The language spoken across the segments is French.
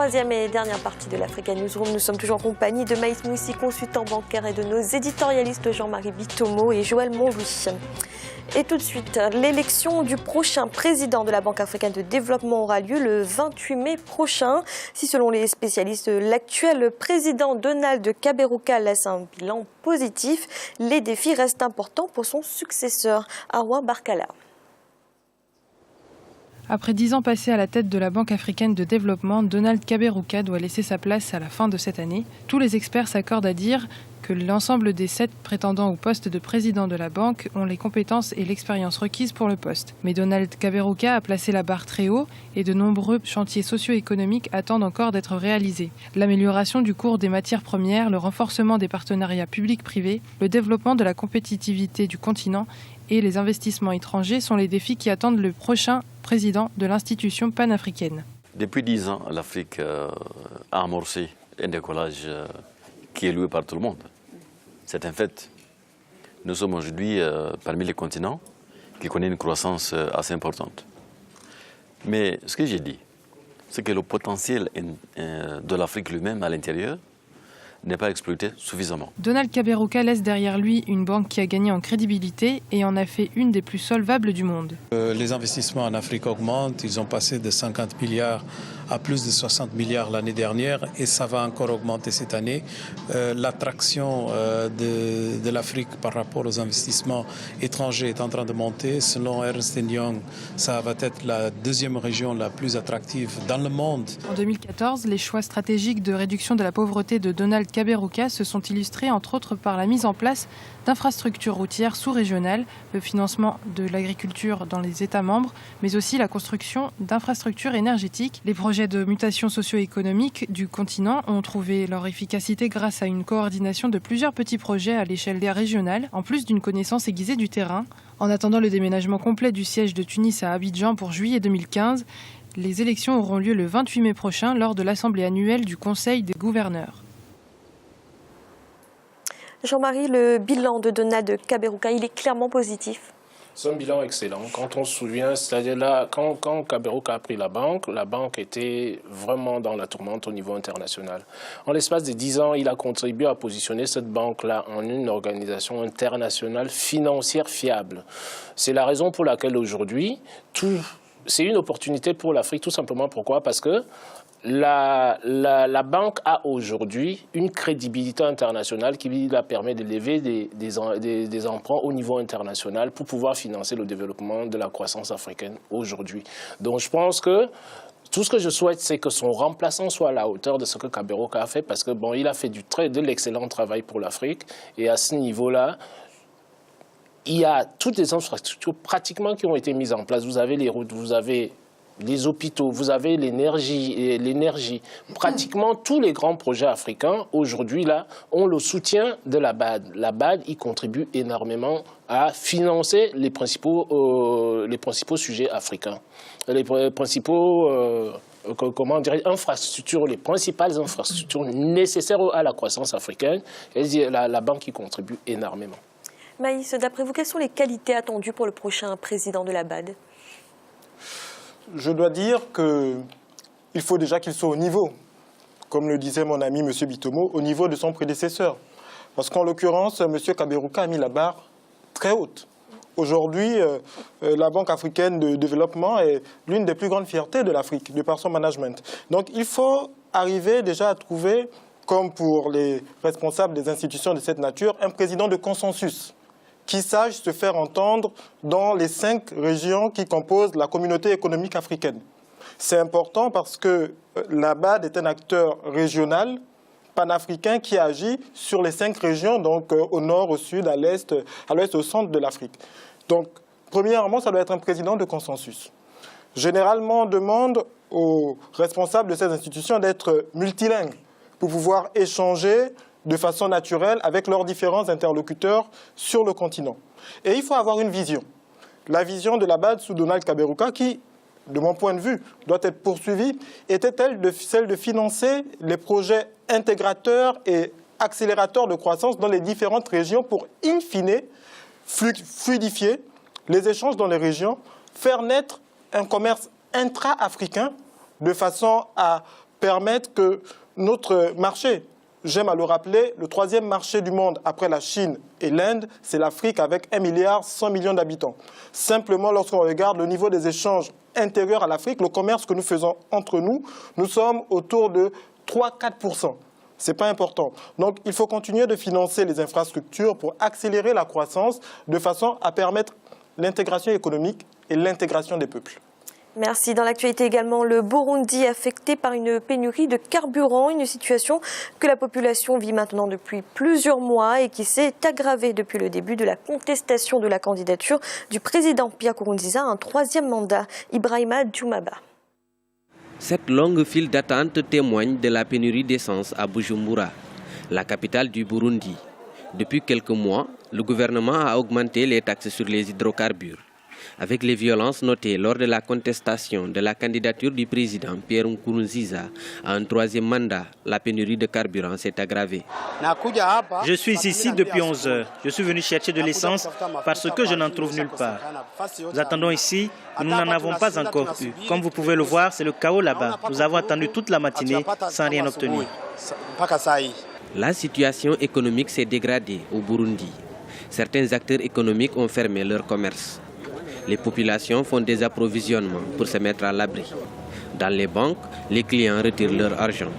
troisième et dernière partie de l'Africa Newsroom. Nous sommes toujours en compagnie de Maïs Moussi, consultant bancaire, et de nos éditorialistes Jean-Marie Bitomo et Joël Monlouis. Et tout de suite, l'élection du prochain président de la Banque africaine de développement aura lieu le 28 mai prochain. Si selon les spécialistes, l'actuel président Donald Kaberuka laisse un bilan positif, les défis restent importants pour son successeur, Arwa Barkala. Après 10 ans passés à la tête de la Banque africaine de développement, Donald Kaberuka doit laisser sa place à la fin de cette année. Tous les experts s'accordent à dire que l'ensemble des 7 prétendants au poste de président de la banque ont les compétences et l'expérience requises pour le poste. Mais Donald Kaberuka a placé la barre très haut et de nombreux chantiers socio-économiques attendent encore d'être réalisés. L'amélioration du cours des matières premières, le renforcement des partenariats publics-privés, le développement de la compétitivité du continent et les investissements étrangers sont les défis qui attendent le prochain président de l'institution panafricaine. Depuis 10 ans, l'Afrique a amorcé un décollage qui est loué par tout le monde. C'est un fait. Nous sommes aujourd'hui parmi les continents qui connaissent une croissance assez importante. Mais ce que j'ai dit, c'est que le potentiel de l'Afrique lui-même à l'intérieur n'est pas exploité suffisamment. Donald Kaberuka laisse derrière lui une banque qui a gagné en crédibilité et en a fait une des plus solvables du monde. Les investissements en Afrique augmentent, ils ont passé de 50 milliards à plus de 60 milliards l'année dernière et ça va encore augmenter cette année. L'attraction de l'Afrique par rapport aux investissements étrangers est en train de monter. Selon Ernst & Young, ça va être la deuxième région la plus attractive dans le monde. En 2014, les choix stratégiques de réduction de la pauvreté de Donald Kaberuka se sont illustrés entre autres par la mise en place d'infrastructures routières sous-régionales, le financement de l'agriculture dans les États membres, mais aussi la construction d'infrastructures énergétiques. Les projets de mutation socio-économique du continent ont trouvé leur efficacité grâce à une coordination de plusieurs petits projets à l'échelle régionale, en plus d'une connaissance aiguisée du terrain. En attendant le déménagement complet du siège de Tunis à Abidjan pour juillet 2015, les élections auront lieu le 28 mai prochain lors de l'assemblée annuelle du Conseil des gouverneurs. Jean-Marie, le bilan de Donald Kaberuka, il est clairement positif. C'est un bilan excellent. Quand on se souvient, c'est-à-dire là, quand Kaberuka a pris la banque était vraiment dans la tourmente au niveau international. En l'espace de 10 ans, il a contribué à positionner cette banque-là en une organisation internationale financière fiable. C'est la raison pour laquelle aujourd'hui, c'est une opportunité pour l'Afrique, tout simplement. Pourquoi? Parce que la banque a aujourd'hui une crédibilité internationale qui la permet de lever des emprunts au niveau international pour pouvoir financer le développement de la croissance africaine aujourd'hui. Donc je pense que tout ce que je souhaite, c'est que son remplaçant soit à la hauteur de ce que Kaberuka a fait, parce que bon, il a fait de l'excellent travail pour l'Afrique, et à ce niveau-là, il y a toutes les infrastructures pratiquement qui ont été mises en place. Vous avez les routes, vous avez les hôpitaux, vous avez l'énergie. Pratiquement tous les grands projets africains, aujourd'hui, là, ont le soutien de la BAD. La BAD, y contribue énormément à financer les principaux sujets africains. Les principaux infrastructures, les principales infrastructures nécessaires à la croissance africaine. Et la banque y contribue énormément. Maïs, d'après vous, quelles sont les qualités attendues pour le prochain président de la BAD ? Je dois dire qu'il faut déjà qu'il soit au niveau, comme le disait mon ami M. Bitomo, au niveau de son prédécesseur. Parce qu'en l'occurrence, M. Kaberuka a mis la barre très haute. Aujourd'hui, la Banque africaine de développement est l'une des plus grandes fiertés de l'Afrique, de par son management. Donc il faut arriver déjà à trouver, comme pour les responsables des institutions de cette nature, un président de consensus qui sache se faire entendre dans les 5 régions qui composent la communauté économique africaine. C'est important parce que la BAD est un acteur régional, panafricain, qui agit sur les 5 régions, donc au nord, au sud, à l'est, au centre de l'Afrique. Donc, premièrement, ça doit être un président de consensus. Généralement, on demande aux responsables de ces institutions d'être multilingues pour pouvoir échanger de façon naturelle avec leurs différents interlocuteurs sur le continent. Et il faut avoir une vision. La vision de la BAD sous Donald Kaberuka, qui, de mon point de vue, doit être poursuivie, était celle de financer les projets intégrateurs et accélérateurs de croissance dans les différentes régions pour, in fine, fluidifier les échanges dans les régions, faire naître un commerce intra-africain de façon à permettre que notre marché, j'aime à le rappeler, le troisième marché du monde après la Chine et l'Inde, c'est l'Afrique avec 1,1 milliard d'habitants. Simplement, lorsqu'on regarde le niveau des échanges intérieurs à l'Afrique, le commerce que nous faisons entre nous, nous sommes autour de 3-4%. Ce n'est pas important. Donc, il faut continuer de financer les infrastructures pour accélérer la croissance de façon à permettre l'intégration économique et l'intégration des peuples. Merci. Dans l'actualité également, le Burundi affecté par une pénurie de carburant, une situation que la population vit maintenant depuis plusieurs mois et qui s'est aggravée depuis le début de la contestation de la candidature du président Pierre Nkurunziza à un troisième mandat. Ibrahima Djoumaba. Cette longue file d'attente témoigne de la pénurie d'essence à Bujumbura, la capitale du Burundi. Depuis quelques mois, le gouvernement a augmenté les taxes sur les hydrocarbures. Avec les violences notées lors de la contestation de la candidature du président Pierre Nkurunziza à un troisième mandat, la pénurie de carburant s'est aggravée. Je suis ici depuis 11 heures. Je suis venu chercher de l'essence parce que je n'en trouve nulle part. Nous attendons ici, mais nous n'en avons pas encore eu. Comme vous pouvez le voir, c'est le chaos là-bas. Nous avons attendu toute la matinée sans rien obtenir. La situation économique s'est dégradée au Burundi. Certains acteurs économiques ont fermé leur commerce. Les populations font des approvisionnements pour se mettre à l'abri. Dans les banques, les clients retirent leur argent.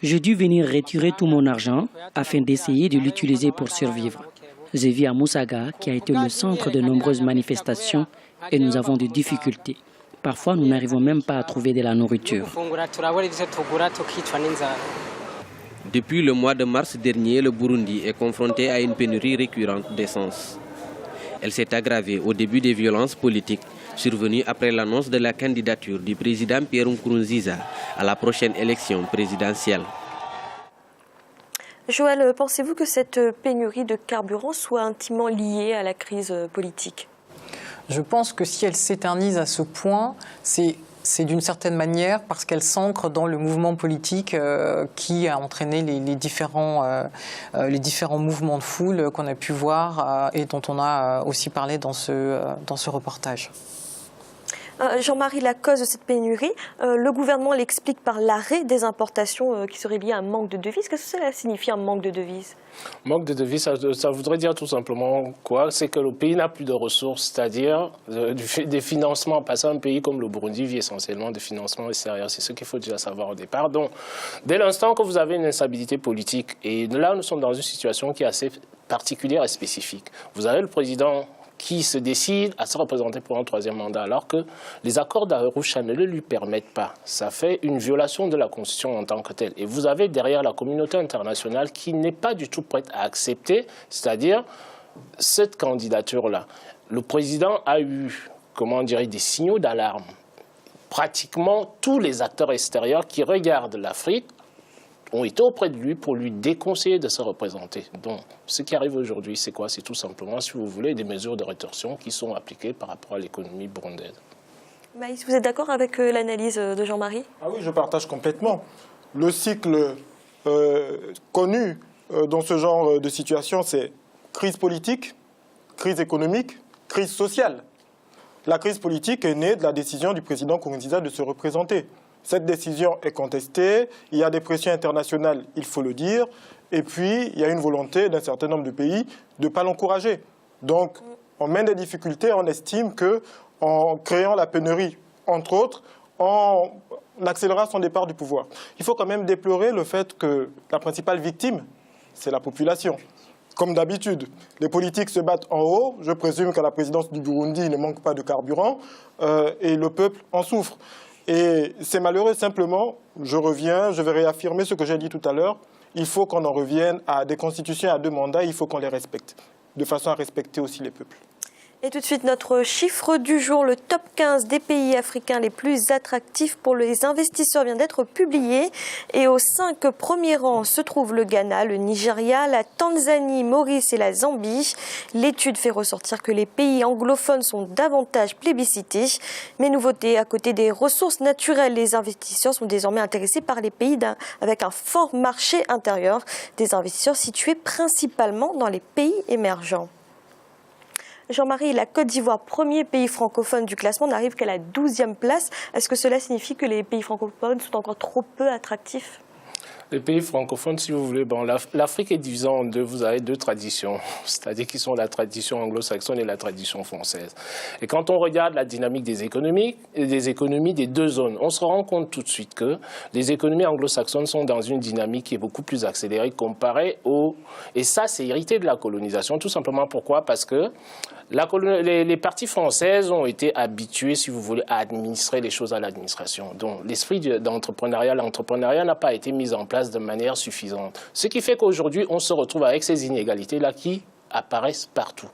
J'ai dû venir retirer tout mon argent afin d'essayer de l'utiliser pour survivre. Je vis à Musaga, qui a été le centre de nombreuses manifestations, et nous avons des difficultés. Parfois, nous n'arrivons même pas à trouver de la nourriture. Depuis le mois de mars dernier, le Burundi est confronté à une pénurie récurrente d'essence. Elle s'est aggravée au début des violences politiques survenues après l'annonce de la candidature du président Pierre Nkurunziza à la prochaine élection présidentielle. Joël, pensez-vous que cette pénurie de carburant soit intimement liée à la crise politique ? Je pense que si elle s'éternise à ce point, c'est d'une certaine manière parce qu'elle s'ancre dans le mouvement politique qui a entraîné les différents mouvements de foule qu'on a pu voir et dont on a aussi parlé dans ce reportage. Jean-Marie, la cause de cette pénurie, le gouvernement l'explique par l'arrêt des importations qui serait lié à un manque de devises. Qu'est-ce que cela signifie un manque de devises ? Manque de devises, ça voudrait dire tout simplement quoi? C'est que le pays n'a plus de ressources, c'est-à-dire des financements. Parce qu'un pays comme le Burundi vit essentiellement de financements extérieurs. C'est ce qu'il faut déjà savoir au départ. Donc, dès l'instant que vous avez une instabilité politique, et là nous sommes dans une situation qui est assez particulière et spécifique. Vous avez le président qui se décide à se représenter pour un troisième mandat, alors que les accords d'Arusha ne le lui permettent pas. Ça fait une violation de la Constitution en tant que telle. Et vous avez derrière la communauté internationale qui n'est pas du tout prête à accepter, c'est-à-dire cette candidature-là. Le président a eu, des signaux d'alarme. Pratiquement tous les acteurs extérieurs qui regardent l'Afrique ont été auprès de lui pour lui déconseiller de se représenter. Donc, ce qui arrive aujourd'hui, c'est quoi? C'est tout simplement, si vous voulez, des mesures de rétorsion qui sont appliquées par rapport à l'économie burundaise. Maïs, vous êtes d'accord avec l'analyse de Jean-Marie? Ah oui, je partage complètement. Le cycle connu dans ce genre de situation, c'est crise politique, crise économique, crise sociale. La crise politique est née de la décision du président Nkurunziza de se représenter. Cette décision est contestée, il y a des pressions internationales, il faut le dire, et puis il y a une volonté d'un certain nombre de pays de ne pas l'encourager. Donc on mène des difficultés, on estime qu'en créant la pénurie, entre autres, on accélérera son départ du pouvoir. Il faut quand même déplorer le fait que la principale victime, c'est la population. Comme d'habitude, les politiques se battent en haut, je présume qu'à la présidence du Burundi, il ne manque pas de carburant, et le peuple en souffre. Et c'est malheureux, simplement, je vais réaffirmer ce que j'ai dit tout à l'heure, il faut qu'on en revienne à des constitutions à 2 mandats, il faut qu'on les respecte, de façon à respecter aussi les peuples. Et tout de suite, notre chiffre du jour, le top 15 des pays africains les plus attractifs pour les investisseurs vient d'être publié. Et aux 5 premiers rangs se trouvent le Ghana, le Nigeria, la Tanzanie, Maurice et la Zambie. L'étude fait ressortir que les pays anglophones sont davantage plébiscités. Mais nouveauté, à côté des ressources naturelles, les investisseurs sont désormais intéressés par les pays avec un fort marché intérieur, des investisseurs situés principalement dans les pays émergents. Jean-Marie, la Côte d'Ivoire, premier pays francophone du classement, n'arrive qu'à la 12e place. Est-ce que cela signifie que les pays francophones sont encore trop peu attractifs ? Les pays francophones, si vous voulez, bon, l'Afrique est divisée en deux. Vous avez deux traditions, c'est-à-dire qui sont la tradition anglo-saxonne et la tradition française. Et quand on regarde la dynamique des économies des deux zones, on se rend compte tout de suite que les économies anglo-saxonnes sont dans une dynamique qui est beaucoup plus accélérée comparée aux... Et ça, c'est hérité de la colonisation, tout simplement. Pourquoi ? Parce que les parties françaises ont été habituées, si vous voulez, à administrer les choses à l'administration. Donc, l'esprit d'entrepreneuriat, l'entrepreneuriat n'a pas été mis en place de manière suffisante. Ce qui fait qu'aujourd'hui, on se retrouve avec ces inégalités-là qui apparaissent partout.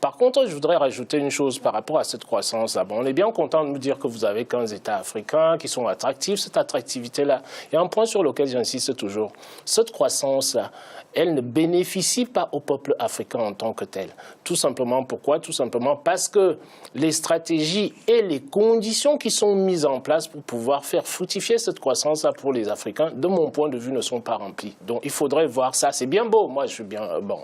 Par contre, je voudrais rajouter une chose par rapport à cette croissance-là. Bon, on est bien content de nous dire que vous avez 15 États africains qui sont attractifs. Cette attractivité-là, il y a un point sur lequel j'insiste toujours. Cette croissance-là, elle ne bénéficie pas au peuple africain en tant que tel. Tout simplement, pourquoi ? Tout simplement parce que les stratégies et les conditions qui sont mises en place pour pouvoir faire fructifier cette croissance-là pour les Africains, de mon point de vue, ne sont pas remplies. Donc, il faudrait voir ça. C'est bien beau. Moi,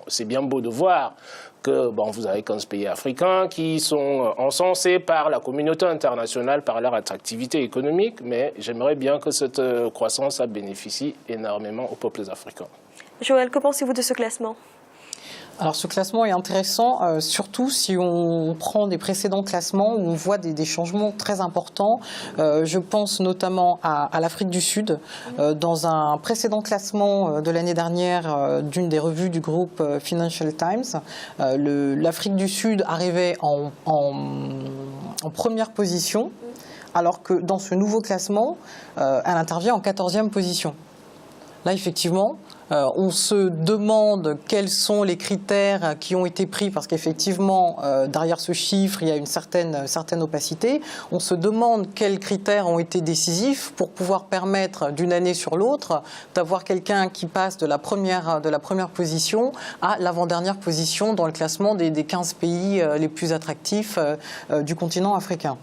c'est bien beau de voir que vous avez 15 pays africains qui sont encensés par la communauté internationale par leur attractivité économique, mais j'aimerais bien que cette croissance bénéficie énormément aux peuples africains. Joël, que pensez-vous de ce classement ? Alors ce classement est intéressant, surtout si on prend des précédents classements où on voit des changements très importants. Je pense notamment à l'Afrique du Sud. Dans un précédent classement de l'année dernière d'une des revues du groupe Financial Times, l'Afrique du Sud arrivait en première position, alors que dans ce nouveau classement, elle intervient en 14e position. Là, effectivement, on se demande quels sont les critères qui ont été pris, parce qu'effectivement, derrière ce chiffre, il y a une certaine opacité. On se demande quels critères ont été décisifs pour pouvoir permettre, d'une année sur l'autre, d'avoir quelqu'un qui passe de la première position à l'avant-dernière position dans le classement des 15 pays les plus attractifs du continent africain.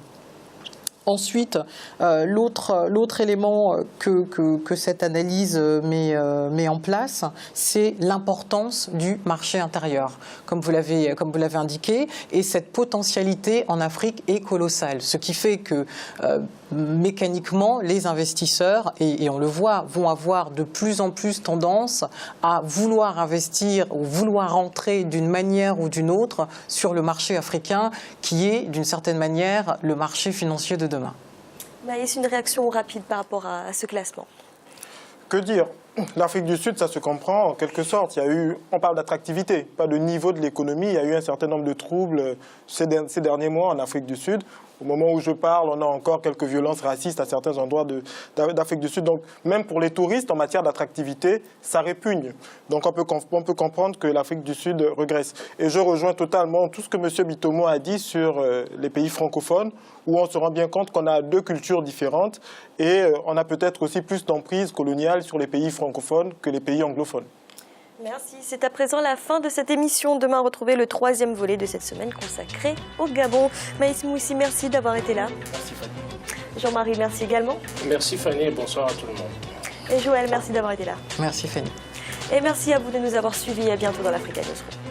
Ensuite, l'autre élément que cette analyse met en place, c'est l'importance du marché intérieur, comme vous l'avez indiqué, et cette potentialité en Afrique est colossale, ce qui fait que mécaniquement, les investisseurs, et on le voit, vont avoir de plus en plus tendance à vouloir investir ou vouloir entrer d'une manière ou d'une autre sur le marché africain, qui est d'une certaine manière le marché financier de demain. Maïs, une réaction rapide par rapport à ce classement. Que dire ? L'Afrique du Sud, ça se comprend en quelque sorte. On parle d'attractivité, pas de niveau de l'économie. Il y a eu un certain nombre de troubles ces derniers mois en Afrique du Sud. Au moment où je parle, on a encore quelques violences racistes à certains endroits d'Afrique du Sud. Donc, même pour les touristes, en matière d'attractivité, ça répugne. Donc, on peut comprendre que l'Afrique du Sud regresse. Et je rejoins totalement tout ce que M. Bitomo a dit sur les pays francophones, où on se rend bien compte qu'on a deux cultures différentes et on a peut-être aussi plus d'emprise coloniale sur les pays francophones que les pays anglophones. Merci. C'est à présent la fin de cette émission. Demain, retrouvez le 3e volet de cette semaine consacré au Gabon. Maïs Moussi, merci d'avoir été là. Merci Fanny. Jean-Marie, merci également. Merci Fanny et bonsoir à tout le monde. Et Joël, merci d'avoir été là. Merci Fanny. Et merci à vous de nous avoir suivis. À bientôt dans l'Africa Newsroom.